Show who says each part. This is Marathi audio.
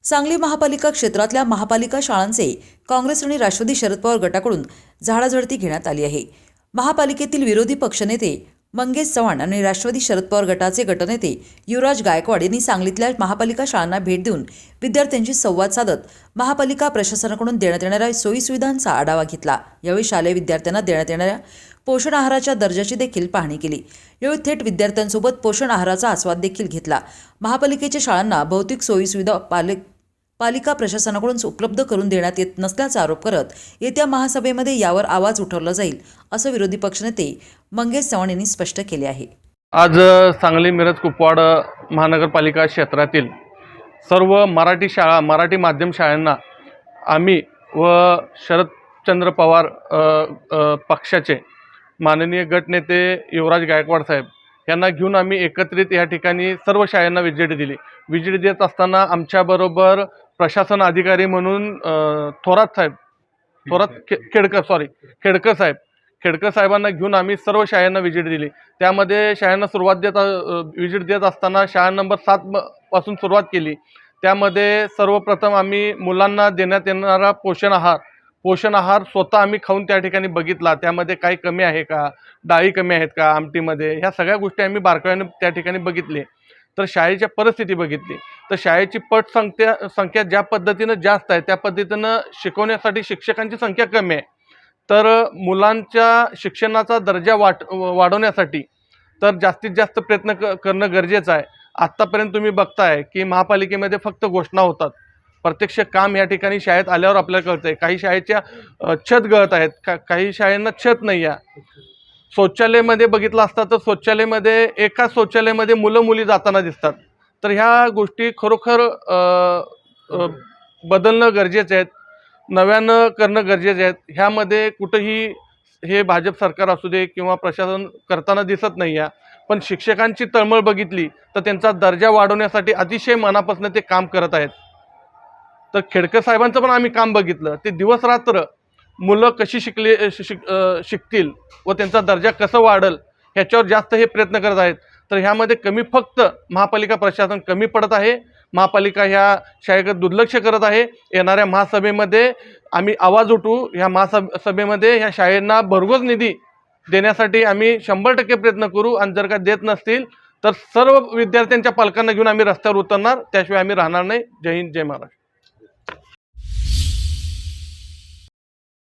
Speaker 1: सांगली महापालिका क्षेत्रातल्या महापालिका शाळांचे काँग्रेस आणि राष्ट्रवादी शरद पवार गटाकडून झाडाझडती घेण्यात आली आहे। महापालिकेतील विरोधी पक्षनेते मंगेश चव्हाण आणि राष्ट्रवादी शरद पवार गटाचे गटनेते युवराज गायकवाड यांनी सांगलीतल्या महापालिका शाळांना भेट देऊन विद्यार्थ्यांशी संवाद साधत महापालिका प्रशासनाकडून देण्यात येणाऱ्या सोयीसुविधांचा आढावा घेतला। यावेळी शालेय विद्यार्थ्यांना देण्यात येणाऱ्या पोषण आहाराच्या दर्जाची देखील पाहणी केली। यावेळी थेट विद्यार्थ्यांसोबत पोषण आहाराचा आस्वाद देखील घेतला। महापालिकेच्या शाळांना भौतिक सोयीसुविधा पालिका प्रशासनाकडून उपलब्ध करून देण्यात येत नसल्याचा आरोप करत येत्या महासभेमध्ये यावर आवाज उठवला जाईल असं विरोधी पक्षनेते मंगेश चव्हाण यांनी स्पष्ट केले आहे।
Speaker 2: आज सांगली मिरज कुपवाड महानगरपालिका क्षेत्रातील सर्व मराठी शाळा मराठी माध्यम शाळांना आम्ही व शरदचंद्र पवार पक्षाचे माननीय गटनेते युवराज गायकवाड साहेब यांना घेऊन आम्ही एकत्रित या ठिकाणी सर्व शाळांना विजिट दिली। विजिट देत असताना आमच्याबरोबर प्रशासन अधिकारी म्हणून खेडकर साहेबांना घेऊन आम्ही सर्व शाळांना विजिट दिली। त्यामध्ये शाळांना विजिट देत असताना शाळा नंबर 7 पासून सुरुवात केली। त्यामध्ये सर्वप्रथम आम्ही मुलांना देण्यात येणारा पोषण आहार स्वतः आम्ही खाऊन त्या ठिकाणी बघितला। त्यामध्ये काही कमी आहे का, डाळी कमी आहेत का आमटीमध्ये, ह्या सगळ्या गोष्टी आम्ही बारकाईने त्या ठिकाणी बघितली। तर शाळेची परिस्थिती बघितली तर शाळेची संख्या ज्या पद्धतीनं जास्त आहे त्या पद्धतीनं शिकवण्यासाठी शिक्षकांची संख्या कमी आहे। तर मुलांच्या शिक्षणाचा दर्जा वाढवण्यासाठी तर जास्तीत जास्त प्रयत्न करणं गरजेचं आहे। आत्तापर्यंत तुम्ही बघताय की महापालिकेमध्ये फक्त घोषणा होतात, प्रत्यक्ष काम या ठिकाणी शाळेत आल्यावर आपल्याला कळतंय। काही शाळेच्या छत गळत आहेत, काही शाळांना छत नाही आहे। शौचालयामध्ये बघितलं असता तर एकाच शौचालयामध्ये मुलं मुली जाताना दिसतात। तर ह्या गोष्टी खरोखर बदलणं गरजेचं आहे, नव्यानं करणं गरजेचं आहे। ह्यामध्ये कुठंही हे भाजप सरकार असू दे किंवा प्रशासन करताना दिसत नाही आहे। पण शिक्षकांची तळमळ बघितली तर त्यांचा दर्जा वाढवण्यासाठी अतिशय मनापासून ते काम करत आहेत। तर खेडकर साहेबांचं पण आम्ही काम बघितलं, ते दिवस रात्र मुलं कशी शिकतील व त्यांचा दर्जा कसं वाढेल ह्याच्यावर जास्त हे प्रयत्न करत आहेत। तर ह्यामध्ये फक्त महापालिका प्रशासन कमी पडत आहे। महापालिका ह्या शाळेकडे दुर्लक्ष करत आहे। येणाऱ्या महासभेमध्ये आम्ही आवाज उठवू, ह्या महासभेमध्ये ह्या शाळेंना भरघोस निधी देण्यासाठी आम्ही 100% प्रयत्न करू आणि जर का देत नसतील तर सर्व विद्यार्थ्यांच्या पालकांना घेऊन आम्ही रस्त्यावर उतरणार, त्याशिवाय आम्ही राहणार नाही। जय हिंद, जय महाराष्ट्र।